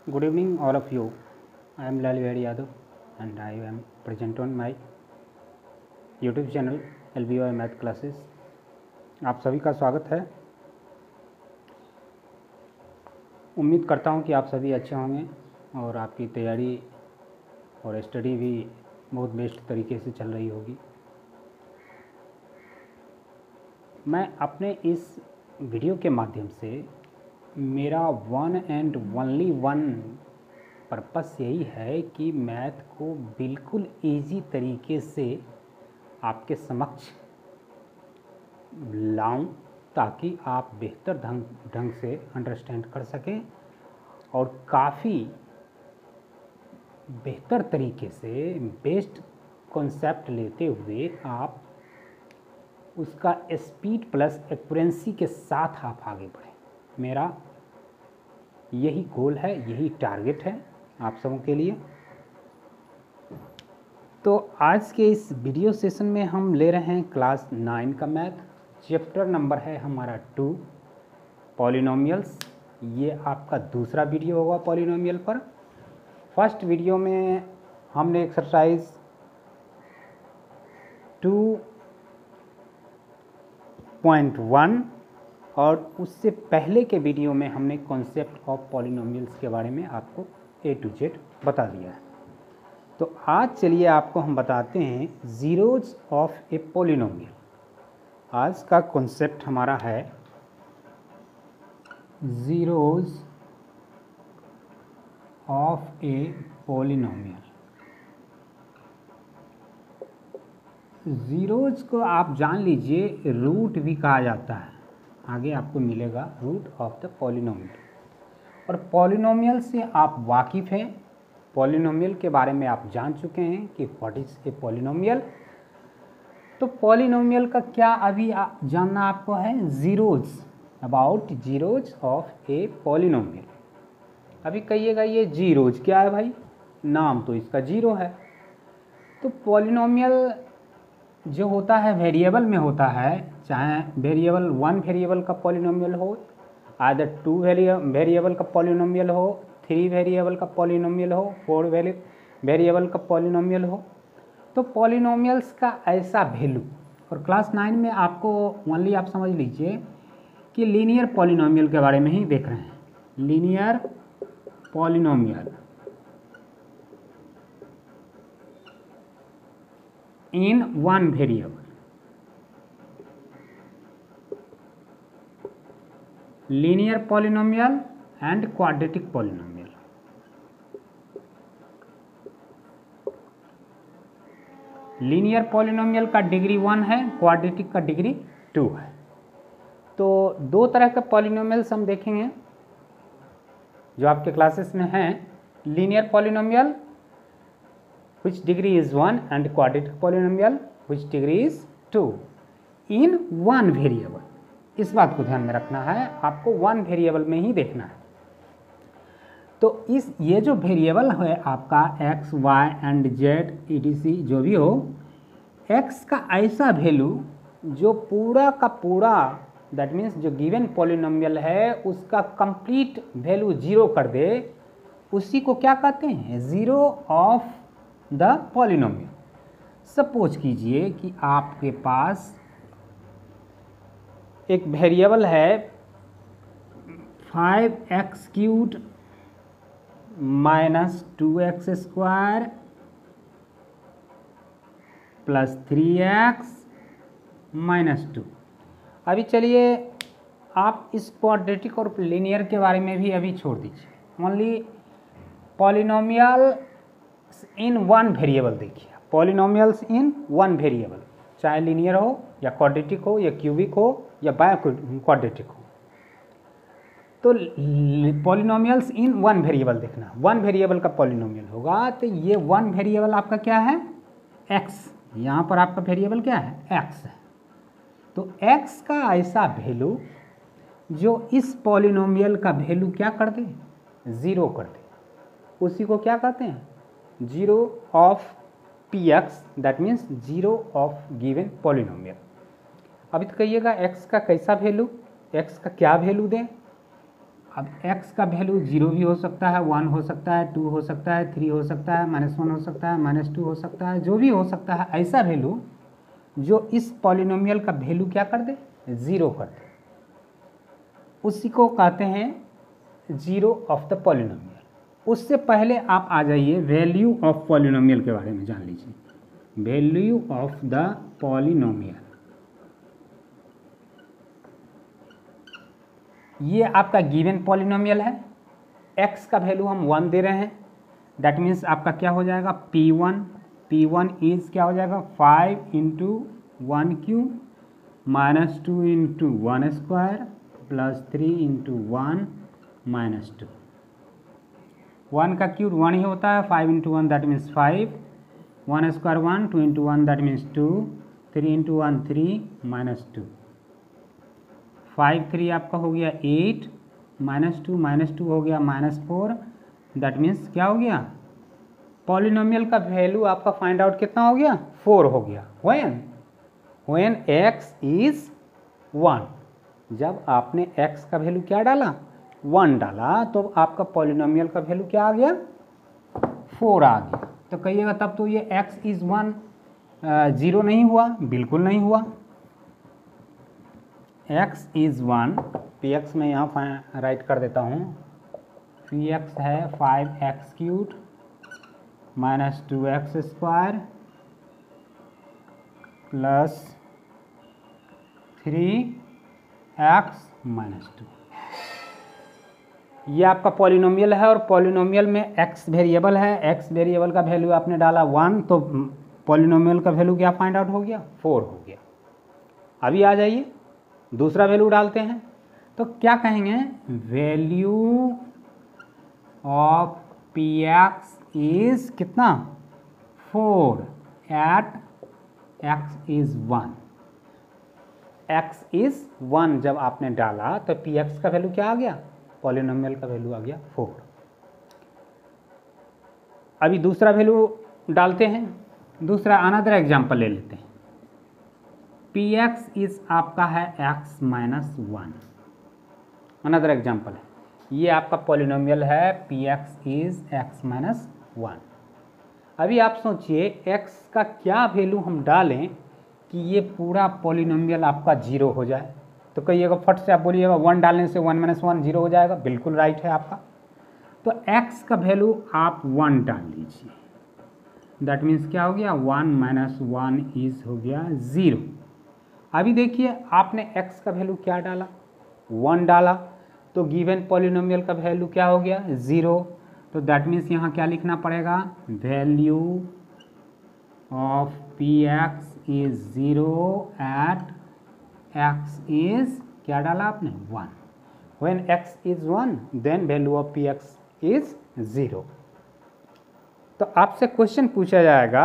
Good evening, all of you. I am Lal Vihari Yadav and I am present on my YouTube channel LBOI Math Classes. आप सभी का स्वागत है। उम्मीद करता हूँ कि आप सभी अच्छे होंगे और आपकी तैयारी और स्टडी भी बहुत बेस्ट तरीके से चल रही होगी। मैं अपने इस वीडियो के माध्यम से मेरा one and only one purpose यही है कि मैथ को बिल्कुल इजी तरीके से आपके समक्ष लाऊं ताकि आप बेहतर ढंग से अंडरस्टैंड कर सकें और काफ़ी बेहतर तरीके से बेस्ट कॉन्सेप्ट लेते हुए आप उसका स्पीड प्लस एक्यूरेंसी के साथ आप आगे बढ़ें। मेरा यही गोल है, यही टारगेट है आप सबों के लिए। तो आज के इस वीडियो सेशन में हम ले रहे हैं क्लास 9 का मैथ। चैप्टर नंबर है हमारा 2 पॉलिनोमियल्स। ये आपका दूसरा वीडियो होगा पॉलिनोमियल पर। फर्स्ट वीडियो में हमने एक्सरसाइज 2.1 और उससे पहले के वीडियो में हमने कॉन्सेप्ट ऑफ पॉलिनोमियल्स के बारे में आपको A to Z बता दिया है। तो आज चलिए आपको हम बताते हैं ज़ीरोज़ ऑफ ए पॉलिनोमियल। आज का कॉन्सेप्ट हमारा है zeros of a polynomial. Zeros को आप जान लीजिए रूट भी कहा जाता है। आगे आपको मिलेगा रूट ऑफ द पॉलिनोमियल। और पॉलिनोमियल से आप वाकिफ़ हैं, पॉलिनोमियल के बारे में आप जान चुके हैं कि व्हाट इज़ ए पॉलिनोमियल। तो पॉलिनोमियल का क्या अभी जानना आपको है, zeros, about zeros of a polynomial. अभी कहिएगा ये ज़ीरोज़ क्या है भाई, नाम तो इसका ज़ीरो है। तो पॉलिनोमियल जो होता है वेरिएबल में होता है, चाहे वेरिएबल 1 वेरिएबल का पॉलिनोमियल हो, आदर 2 वेरिएबल का पॉलिनोमियल हो, 3 वेरिएबल का पॉलिनोमियल हो, 4 वेरिएबल का पॉलिनोमियल हो। तो पॉलिनोमियल्स का ऐसा वैल्यू, और क्लास 9 में आपको ओनली आप समझ लीजिए कि लीनियर पॉलिनोमियल के बारे में ही देख रहे हैं। Linear polynomial in one variable, linear polynomial and quadratic polynomial. Linear polynomial का डिग्री 1 है, क्वाड्रेटिक का डिग्री 2 है। तो दो तरह के पॉलिनोमियल्स हम देखेंगे जो आपके क्लासेस में हैं। Linear polynomial which degree is 1 and quadratic polynomial which degree is 2 in one variable। इस बात को ध्यान में रखना है, आपको वन वेरिएबल में ही देखना है। तो ये जो वेरिएबल है आपका x, y and z etc जो भी हो, x का ऐसा वैल्यू जो पूरा का पूरा दैट मीन्स जो गिवन पॉलिनोमियल है उसका कंप्लीट वैल्यू जीरो कर दे, उसी को क्या कहते हैं, zero of the polynomial. Suppose कीजिए कि आपके पास एक वेरिएबल है 5x³ minus 2x² plus 3x minus 2। अभी चलिए आप इस क्वाड्रेटिक और लीनियर के बारे में भी अभी छोड़ दीजिए, only polynomial in one variable देखिए। पॉलिनोमियल्स इन वन वेरिएबल, चाहे लीनियर हो या क्वाड्रेटिक हो या क्यूबिक हो या बाय क्वाड्रेटिक हो। तो पॉलिनोमियल्स इन वन वेरिएबल देखना। वन वेरिएबल का पॉलिनोमियल होगा तो ये वन वेरिएबल आपका क्या है, x। यहाँ पर आपका वेरिएबल क्या है, x है। तो x का ऐसा वैल्यू जो इस पॉलिनोमियल का वैल्यू क्या कर दे, ज़ीरो कर दे, उसी को क्या कहते हैं, zero of px, that means zero of given polynomial. अभी तो कहिएगा x का कैसा वैल्यू, x का क्या वैल्यू दें। अब x का वैल्यू 0 भी हो सकता है, 1 हो सकता है, 2 हो सकता है, 3 हो सकता है, -1 हो सकता है, -2 हो सकता है, जो भी हो सकता है ऐसा वैल्यू जो इस पॉलिनोमियल का वैल्यू क्या कर दे, 0 कर दे, उसी को कहते हैं जीरो ऑफ द पॉलिनोमियल। उससे पहले आप आ जाइए वैल्यू ऑफ पॉलिनोमियल के बारे में जान लीजिए। वैल्यू ऑफ द पॉलिनोमियल, ये आपका गिवन पॉलिनोमियल है, x का वैल्यू हम 1 दे रहे हैं, दैट मीन्स आपका क्या हो जाएगा P1 इज क्या हो जाएगा 5 into 1 cube -2 into 1 square plus 3 into 1 -2। 1 का क्यूब 1 ही होता है, 5 into 1 that means 5, 1 square 1, 2 into 1 that means 2, 3 into 1 3 -2, 5 3 आपका हो गया 8, -2 हो गया -4, दैट मीन्स क्या हो गया, पॉलिनोमियल का वैल्यू आपका फाइंड आउट कितना हो गया, 4 हो गया। व्हेन x इज 1, जब आपने x का वैल्यू क्या डाला, 1 डाला, तो आपका पॉलिनोमियल का वैल्यू क्या आ गया, 4 आ गया। तो कहिएगा तब तो ये x इज 1 0 नहीं हुआ, बिल्कुल नहीं हुआ। x इज 1, px में यहाँ राइट कर देता हूँ, px है 5x cube -2x square plus 3x -2। ये आपका पॉलिनोमियल है और पॉलिनोमियल में x वेरिएबल है, x वेरिएबल का वैल्यू आपने डाला 1, तो पॉलिनोमियल का वैल्यू क्या फाइंड आउट हो गया, 4 हो गया। अभी आ जाइए दूसरा वैल्यू डालते हैं, तो क्या कहेंगे, वैल्यू ऑफ px इज कितना, 4 at x is 1। x is 1 जब आपने डाला तो px का वैल्यू क्या आ गया, पॉलिनोमियल का वैल्यू आ गया 4। अभी दूसरा वैल्यू डालते हैं, दूसरा अनदर एग्जांपल ले लेते हैं। px इज आपका है x -1, अनदर एग्जांपल है, ये आपका पॉलिनोमियल है, px इज x -1। अभी आप सोचिए x का क्या वैल्यू हम डालें कि ये पूरा पॉलिनोमियल आपका 0 हो जाए। तो कहिएगा फट से आप बोलिएगा 1 डालने से 1 - 1 0 हो जाएगा, बिल्कुल राइट है आपका। तो x का वैल्यू आप 1 डाल लीजिए, दैट मीन्स क्या हो गया, 1 - 1 इज हो गया 0। अभी देखिए आपने x का वैल्यू क्या डाला, 1 डाला, तो गिवन पॉलिनोमियल का वैल्यू क्या हो गया, 0। तो दैट मीन्स यहाँ क्या लिखना पड़ेगा, value of px is 0 at x is क्या डाला आपने, 1। When x is 1 then value of px is 0। तो आपसे क्वेश्चन पूछा जाएगा,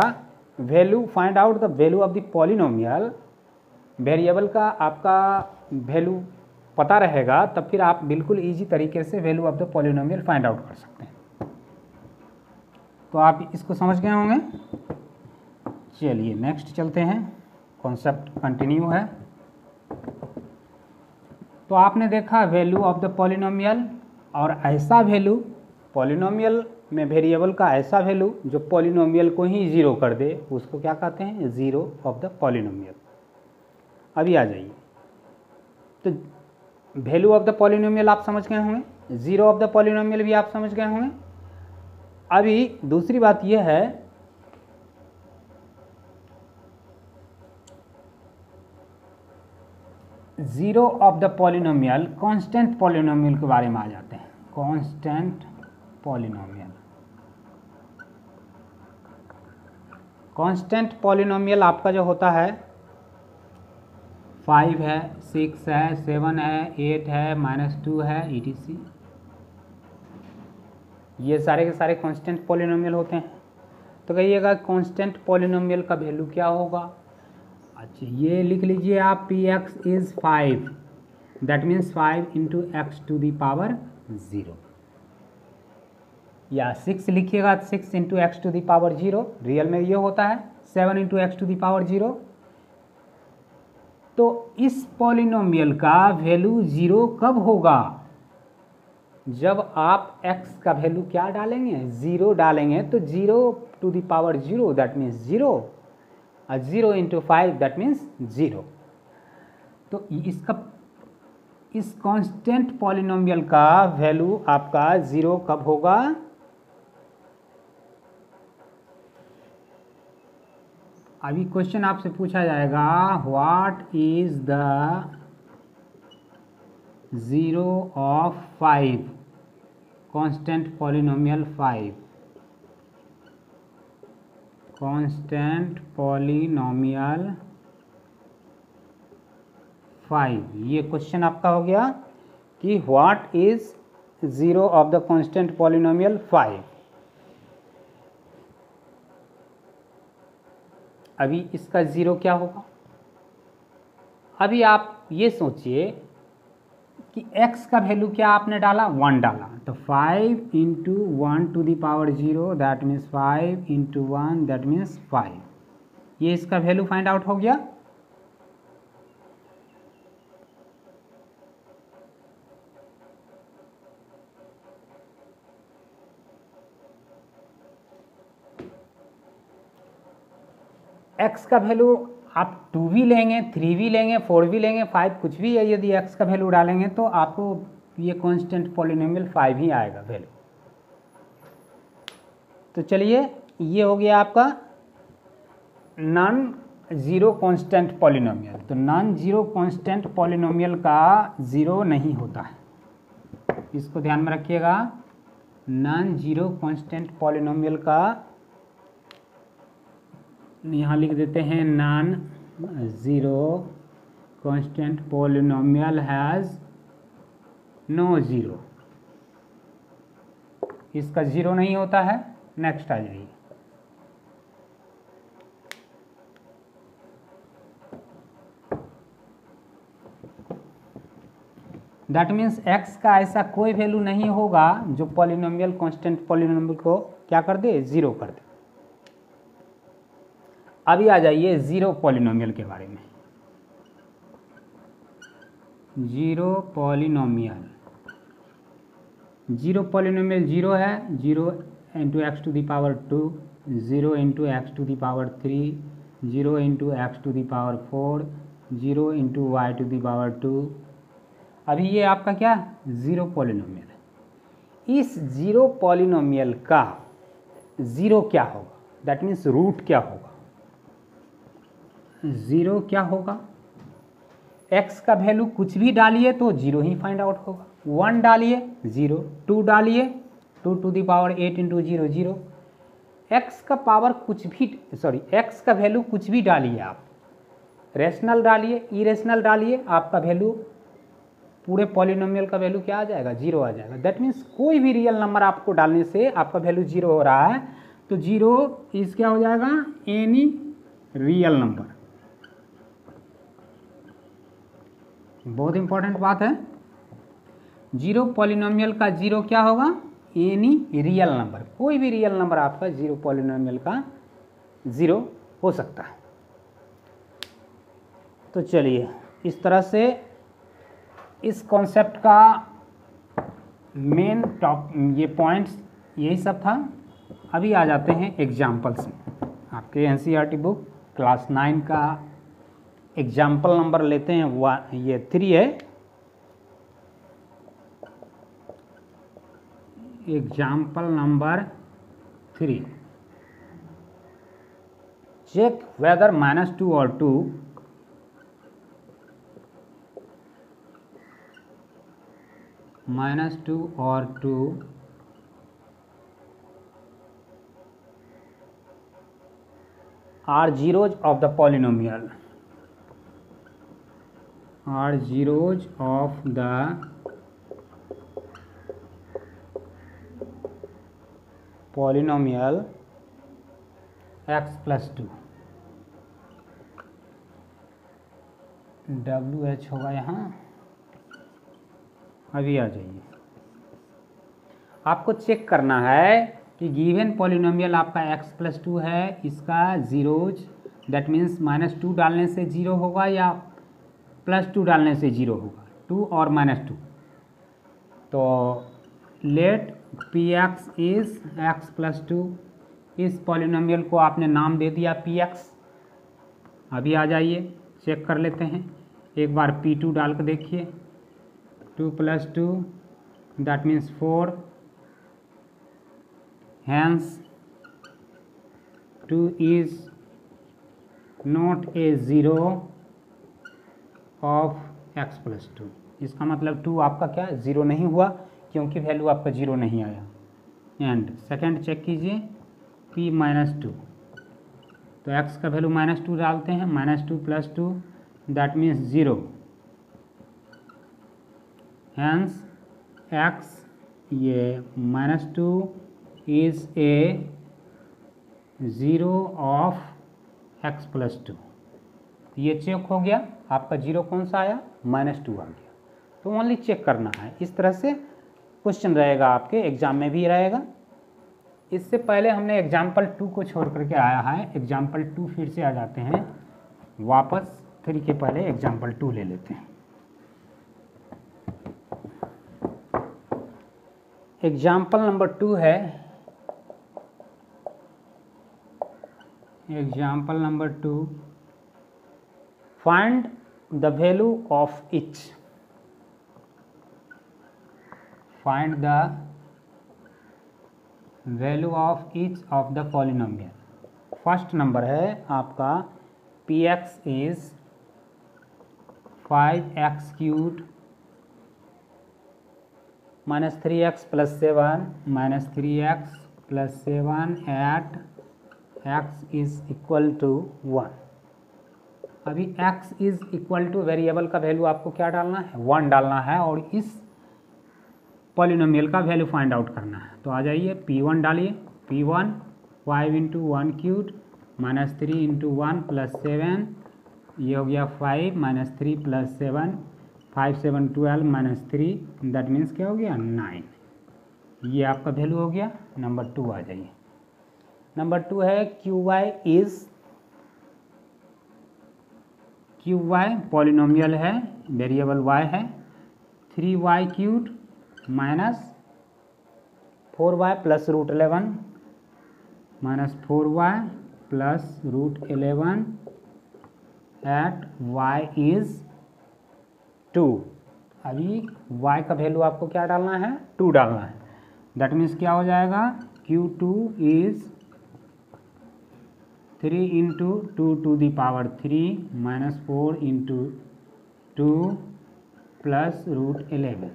value find out the value of the polynomial, variable का आपका वैल्यू पता रहेगा तब फिर आप बिल्कुल इजी तरीके से value of the polynomial find out कर सकते हैं। तो आप इसको समझ गए होंगे। चलिए नेक्स्ट चलते हैं, कॉन्सेप्ट कंटिन्यू है। तो आपने देखा वैल्यू ऑफ द पॉलिनोमियल, और ऐसा वैल्यू पॉलिनोमियल में वेरिएबल का ऐसा वैल्यू जो पॉलिनोमियल को ही 0 कर दे, उसको क्या कहते हैं, जीरो ऑफ द पॉलिनोमियल। अभी आ जाइए, तो वैल्यू ऑफ द पॉलिनोमियल आप समझ गए होंगे, जीरो ऑफ द पॉलिनोमियल भी आप समझ गए होंगे। अभी दूसरी बात यह है, zero of the polynomial, constant polynomial के बारे में आ जाते हैं। कांस्टेंट पॉलिनोमियल, कांस्टेंट पॉलिनोमियल आपका जो होता है 5 है, 6 है, 7 है, 8 है, -2 है, etc। ये सारे के सारे कांस्टेंट पॉलिनोमियल होते हैं। तो कहिएगा कांस्टेंट पॉलिनोमियल का वैल्यू क्या होगा। अच्छा ये लिख लीजिए आप, px is 5, that means 5 into x to the power 0, या 6 लिखिएगा, 6 into x to the power 0, real में ये होता है 7 into x to the power 0। तो इस पॉलिनोमियल का वैल्यू 0 कब होगा, जब आप x का वैल्यू क्या डालेंगे, 0 डालेंगे, तो 0 दैट मीन्स 0, और 0 इंटू 5 दैट मीन्स 0। तो इस कांस्टेंट पॉलिनोमियल का वैल्यू आपका 0 कब होगा, अभी क्वेश्चन आपसे पूछा जाएगा what is the 0 of 5 constant polynomial 5, constant polynomial 5। ये क्वेश्चन आपका हो गया कि what is 0 of the constant polynomial 5। अभी इसका 0 क्या होगा, अभी आप ये सोचिए कि x का वैल्यू क्या आपने डाला, 1 डाला, तो 5 into 1 to the power 0 that means 5 into 1 that means 5। ये इसका वैल्यू फाइंड आउट हो गया। x का वैल्यू आप 2 भी लेंगे, 3 भी लेंगे, 4 भी लेंगे, 5 कुछ भी है, यदि x का वैल्यू डालेंगे तो आपको ये कांस्टेंट पॉलिनोमियल 5 ही आएगा वैल्यू। तो चलिए, ये हो गया आपका नॉन जीरो कांस्टेंट पॉलिनोमियल। तो नॉन जीरो कांस्टेंट पॉलिनोमियल का 0 नहीं होता है, इसको ध्यान में रखिएगा। नॉन जीरो कांस्टेंट पॉलिनोमियल का यहाँ लिख देते हैं non zero constant polynomial has no zero, इसका 0 नहीं होता है। नेक्स्ट आ जाइए, दैट मीन्स x का ऐसा कोई वैल्यू नहीं होगा जो पॉलिनोमियल कांस्टेंट पॉलिनोमियल को क्या कर दे, 0 कर दे। अभी आ जाइए जीरो पॉलिनोमियल के बारे में। जीरो पॉलिनोमियल 0 है, 0 into x to the power 2, 0 into x to the power 3, 0 into x to the power 4, 0 into y to the power 2। अभी ये आपका क्या, जीरो पॉलिनोमियल है। इस जीरो पॉलिनोमियल का 0 क्या होगा, दैट मीन्स रूट क्या होगा, 0 क्या होगा, x का वैल्यू कुछ भी डालिए तो 0 ही फाइंड आउट होगा। 1 डालिए 0, 2 डालिए 2 to the power 8 into 0 0। x का पावर कुछ भी x का वैल्यू कुछ भी डालिए आप, रेशनल डालिए, इरेशनल डालिए, आपका वैल्यू पूरे पॉलिनोमियल का वैल्यू क्या आ जाएगा, 0 आ जाएगा। दैट मीन्स कोई भी रियल नंबर आपको डालने से आपका वैल्यू 0 हो रहा है, तो 0 इस क्या हो जाएगा, एनी रियल नंबर। बहुत इंपॉर्टेंट बात है, जीरो पॉलिनोमियल का 0 क्या होगा, एनी रियल नंबर। कोई भी रियल नंबर आपका जीरो पॉलिनोमियल का 0 हो सकता है। तो चलिए, इस तरह से इस कॉन्सेप्ट का मेन ये पॉइंट्स यही सब था। अभी आ जाते हैं एग्जाम्पल्स में। आपके एनसीईआरटी बुक क्लास 9 का एग्जाम्पल नंबर लेते हैं, ये 3 है। एग्जाम्पल नंबर 3, चेक वेदर -2 और 2 -2 और 2 are zeros of the polynomial, are zeros of the polynomial x plus 2। WH होगा यहाँ। अभी आ जाइए, आपको चेक करना है कि गिवन पॉलिनोमियल आपका x प्लस 2 है, इसका जीरोज दैट मीन्स -2 डालने से 0 होगा या +2 डालने से 0 होगा, 2 और -2। तो let p x is x plus two. इस पॉलिनोमियल को आपने नाम दे दिया पी एक्स। अभी आ जाइए चेक कर लेते हैं, एक बार पी टू डाल कर देखिए। 2 + 2 that means 4, hence 2 is not a zero of x plus two. इसका मतलब 2 आपका क्या ज़ीरो नहीं हुआ, क्योंकि वैल्यू आपका ज़ीरो नहीं आया। एंड सेकंड चेक कीजिए p - 2, तो x का वैल्यू -2 डालते हैं, -2 + 2 दैट मीन्स 0, हैंस x ये -2 is a zero of x plus to. ये चेक हो गया, आपका जीरो कौन सा आया, -2 आ गया। तो ओनली चेक करना है। इस तरह से क्वेश्चन रहेगा आपके एग्जाम में भी रहेगा। इससे पहले हमने एग्जाम्पल 2 को छोड़ करके आया है, एग्जाम्पल 2 फिर से आ जाते हैं वापस। 3 के पहले एग्जाम्पल 2 ले लेते हैं। एग्जाम्पल नंबर 2 है, example number 2, find the value of each. Find the value of each of the polynomial. First number है आपका p x is 5x³ -3x + 7 -3x + 7 at x is equal to 1। अभी x is equal to variable का value आपको क्या डालना है, 1 डालना है, और इस पॉलिनोमियल का वैल्यू फाइंड आउट करना है। तो आ जाइए p1 डालिए, p1 5 × 1³ -3 × 1 + 7, ये हो गया 5 -3 + 7, 5 7 12 -3 दैट मीन्स क्या हो गया 9। ये आपका वैल्यू हो गया। नंबर 2 आ जाइए। नंबर 2 है QY पॉलिनोमियल है, वेरिएबल y है, 3y³ -4y + √11 -4y + √11 eight y is 2। अभी y का वैल्यू आपको क्या डालना है, 2 डालना है। दैट मीन्स क्या हो जाएगा, Q2 is 3 × 2 to the power 3 -4 × 2 + √11।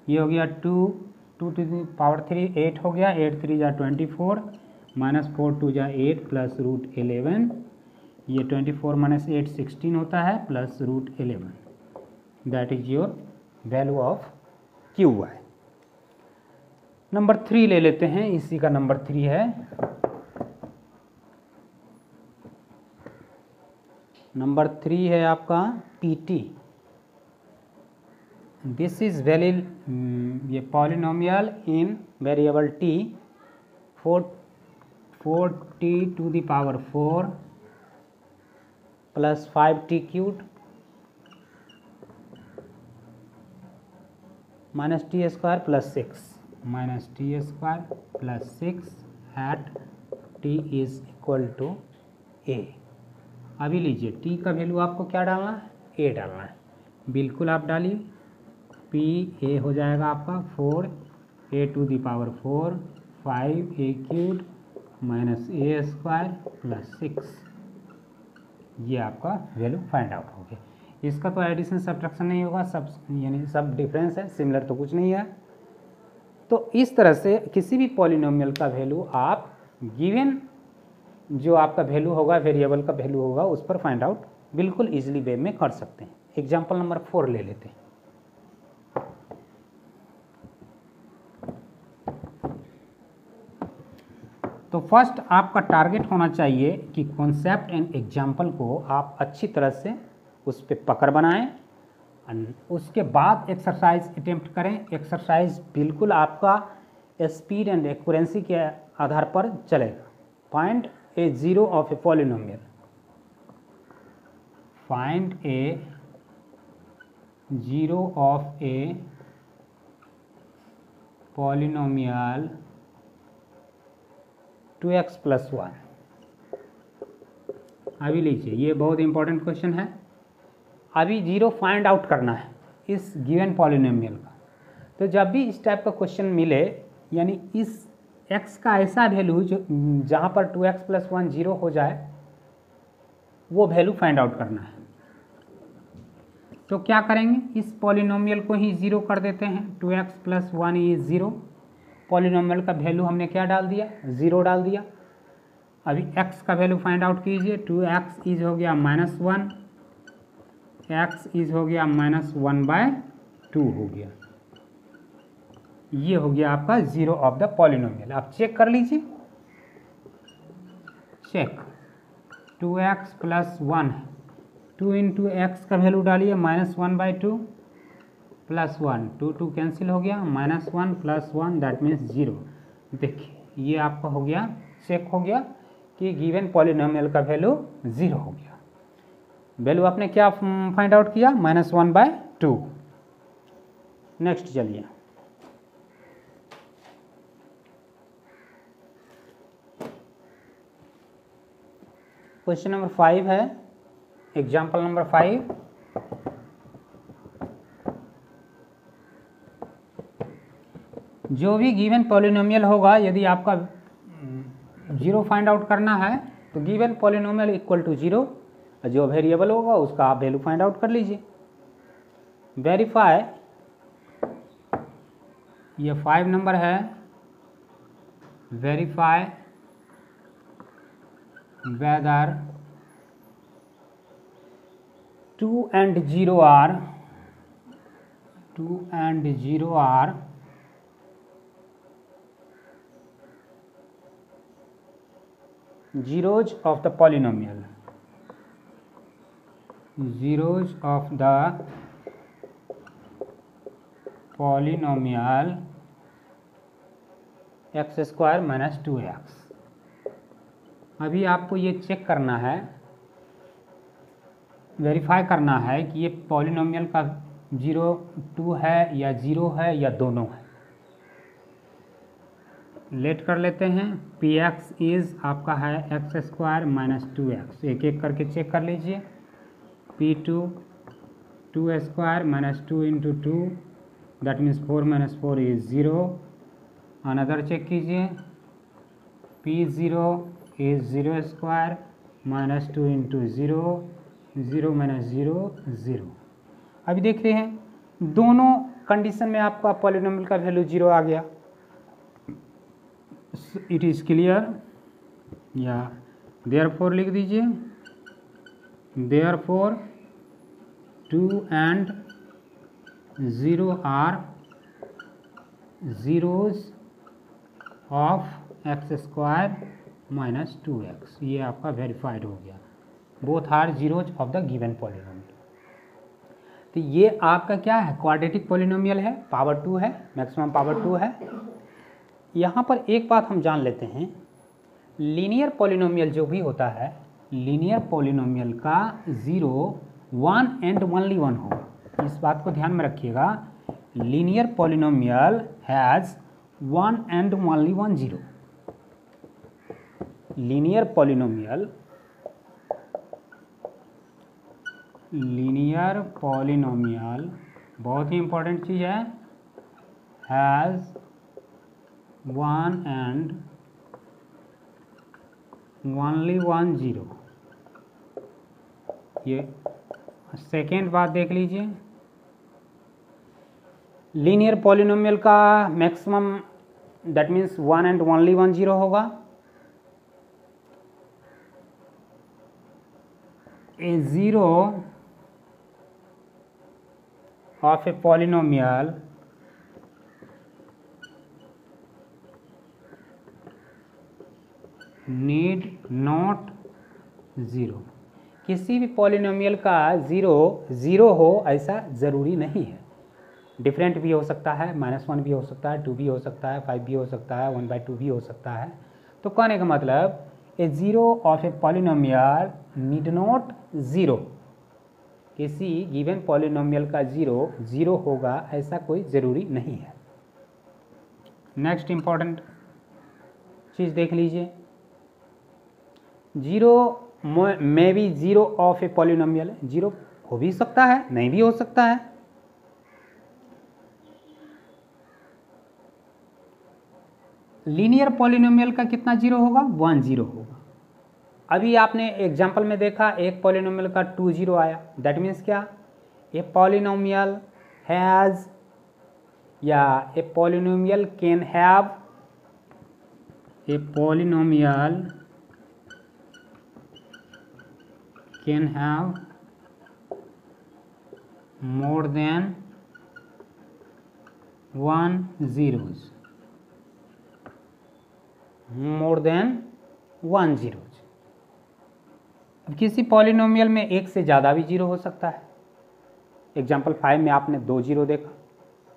ये हो गया 2 to the power 3 8 हो गया, 8 3 = 24 -4 2 = 8 + √11। ये 24 - 8 16 होता है + √11। That is your value of QY। Number 3 ले लेते हैं, इसी का नंबर 3 है। नंबर 3 है आपका PT। दिस इज वैलिड, ये polynomial in variable t, 4t to the power 4 + 5t³ -t² + 6 -t² + 6 at t is equal to a। अभी लीजिए t का वैल्यू आपको क्या डालना है, a डालना है। बिल्कुल आप डालिए, p a हो जाएगा आपका 4a to the power 4 5a³ -a² + 6। ये आपका वैल्यू फाइंड आउट हो गया। इसका तो एडिशन सब्ट्रैक्शन नहीं होगा, सब यानी सब डिफरेंस है, सिमिलर तो कुछ नहीं है। तो इस तरह से किसी भी पॉलिनोमियल का वैल्यू आप गिवन जो आपका वैल्यू होगा, वेरिएबल का वैल्यू होगा, उस पर फाइंड आउट बिल्कुल इजीली वे में कर सकते हैं। एग्जांपल नंबर 4 ले लेते हैं। तो फर्स्ट आपका टारगेट होना चाहिए कि कॉन्सेप्ट एंड एग्जाम्पल को आप अच्छी तरह से उस पर पकड़ बनाएं, उसके बाद एक्सरसाइज अटेम्प्ट करें। एक्सरसाइज बिल्कुल आपका स्पीड एंड एक्यूरेंसी के आधार पर चलेगा। Find A zero of a polynomial. Find A zero of a polynomial 2x plus 1। अभी लीजिए, ये बहुत इंपॉर्टेंट क्वेश्चन है। अभी जीरो फाइंड आउट करना है इस गिवन पॉलिनोमियल का। तो जब भी इस टाइप का क्वेश्चन मिले, यानी इस x का ऐसा वैल्यू जो जहाँ पर 2x प्लस 1 जीरो हो जाए, वो वैल्यू फाइंड आउट करना है। तो क्या करेंगे, इस पॉलिनोमियल को ही ज़ीरो कर देते हैं। 2x plus 1 is zero. Polynomial का वैल्यू हमने क्या डाल दिया, ज़ीरो डाल दिया। अभी x का वैल्यू फाइंड आउट कीजिए। 2x इज हो गया -1, x इज हो गया -1/2 हो गया। ये हो गया आपका ज़ीरो ऑफ द पॉलिनोमियल। आप चेक कर लीजिए, check. 2x plus 1, 2 into x का वैल्यू डालिए -1/2 प्लस 1, 2 2 कैंसिल हो गया, -1 प्लस 1 दैट मीन्स 0। देखिए ये आपका हो गया, चेक हो गया कि गिवन पॉलिनोमियल का वैल्यू 0 हो गया। वैल्यू आपने क्या फाइंड आउट किया, -1/2। नेक्स्ट चलिए, क्वेश्चन नंबर 5 है, एग्जाम्पल नंबर 5। जो भी गिवन पॉलिनोमियल होगा, यदि आपका जीरो फाइंड आउट करना है तो गिवन पॉलिनोमियल इक्वल टू 0, जो वेरिएबल होगा उसका आप वैल्यू फाइंड आउट कर लीजिए। वेरीफाई, ये 5 नंबर है, verify whether 2 and 0 are zeros of the polynomial. Zeros of the polynomial x square minus 2x। अभी आपको ये चेक करना है, वेरीफाई करना है कि ये पॉलिनोमियल का 0 2 है या 0 है या दोनों है। लेट कर लेते हैं। px इज आपका है x स्क्वायर माइनस 2x। एक एक करके चेक कर लीजिए। p2 2 square minus 2 into 2 that means 4 minus 4 is 0। Another check कीजिए। p0 is 0 square minus 2 into 0, 0 minus 0 0। अभी देख रहे हैं दोनों कंडीशन में आपका पॉलिनोमियल का वैल्यू 0 आ गया। इट इज क्लियर, या देयरफॉर लिख दीजिए। Therefore 2 and 0 are zeros of x square minus 2x। ये आपका वेरीफाइड हो गया। Both are zeros of the given polynomial. तो ये आपका क्या है, क्वाड्रेटिक पॉलिनोमियल है, पावर 2 है, मैक्सिमम पावर 2 है। यहाँ पर एक बात हम जान लेते हैं, लीनियर पॉलिनोमियल जो भी होता है, लीनियर पॉलिनोमियल का 0 1 and ओनली 1 होगा। इस बात को ध्यान में रखिएगा। Linear polynomial has 1 and only 1 0। Linear polynomial बहुत ही इंपॉर्टेंट चीज़ है, हैज़ 1 and ओनली 1 0। ये सेकेंड बात देख लीजिए। लीनियर पॉलिनोमियल का maximum that means 1 and only 1 0 होगा। A 0 of a polynomial need not 0। किसी भी पॉलिनोमियल का 0 हो ऐसा ज़रूरी नहीं है। डिफरेंट भी हो सकता है, -1 भी हो सकता है, 2 भी हो सकता है, 5 भी हो सकता है, 1/2 भी हो सकता है। तो कहने का मतलब ए 0 of a polynomial need not 0। किसी गिवन पॉलिनोमियल का 0 होगा ऐसा कोई ज़रूरी नहीं है। नेक्स्ट इम्पॉर्टेंट चीज़ देख लीजिए, zero may be zero of a polynomial. Zero हो भी सकता है, नहीं भी हो सकता है। लीनियर पॉलिनोमियल का कितना जीरो होगा? 1 जीरो होगा। अभी आपने एग्जाम्पल में देखा एक पॉलिनोमियल का 2 जीरो आया, दैट मीन्स क्या? ए पॉलिनोमियल हैज़ या a polynomial can have, a polynomial can have more than 1 zeros, more than 1 zeros। अब किसी पॉलिनोमियल में एक से ज़्यादा भी जीरो हो सकता है। एग्जाम्पल 5 में आपने 2 जीरो देखा।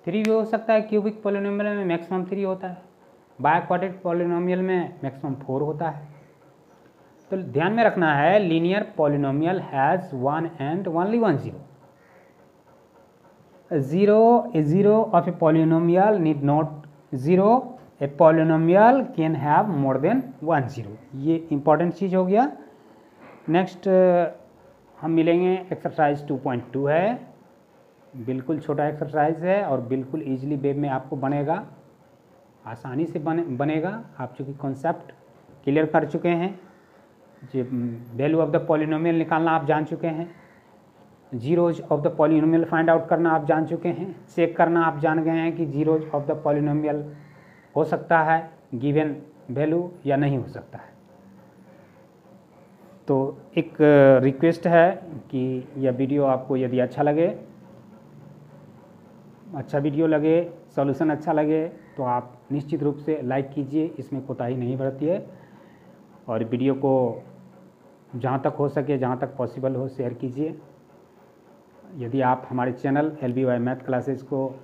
3 भी हो सकता है, क्यूबिक पॉलिनोमियल में मैक्सिमम 3 होता है, बायक्वाड्रेटिक पॉलिनोमियल में मैक्सिमम 4 होता है। तो ध्यान में रखना है, linear polynomial has 1 and only 1 zero। A zero of a polynomial need not zero, a polynomial can have more than 1 zero। ये इंपॉर्टेंट चीज़ हो गया। नेक्स्ट हम मिलेंगे, एक्सरसाइज 2.2 है, बिल्कुल छोटा एक्सरसाइज है और बिल्कुल इजीली वे में आपको बनेगा, आसानी से बनेगा। आप चूँकि कॉन्सेप्ट क्लियर कर चुके हैं, जो वैल्यू ऑफ द पॉलिनोमियल निकालना आप जान चुके हैं, zeros of the polynomial find out करना आप जान चुके हैं, चेक करना आप जान गए हैं कि जीरोज ऑफ द पॉलिनोमियल हो सकता है गिवन वैल्यू या नहीं हो सकता है। तो एक रिक्वेस्ट है कि यह वीडियो आपको यदि अच्छा वीडियो लगे, सॉल्यूशन अच्छा लगे तो आप निश्चित रूप से लाइक कीजिए, इसमें कोताही नहीं बरतिए, और वीडियो को जहाँ तक हो सके, जहाँ तक पॉसिबल हो, शेयर कीजिए। यदि आप हमारे चैनल LBY मैथ क्लासेस को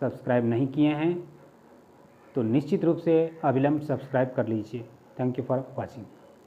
सब्सक्राइब नहीं किए हैं तो निश्चित रूप से अविलंब सब्सक्राइब कर लीजिए। Thank you for watching.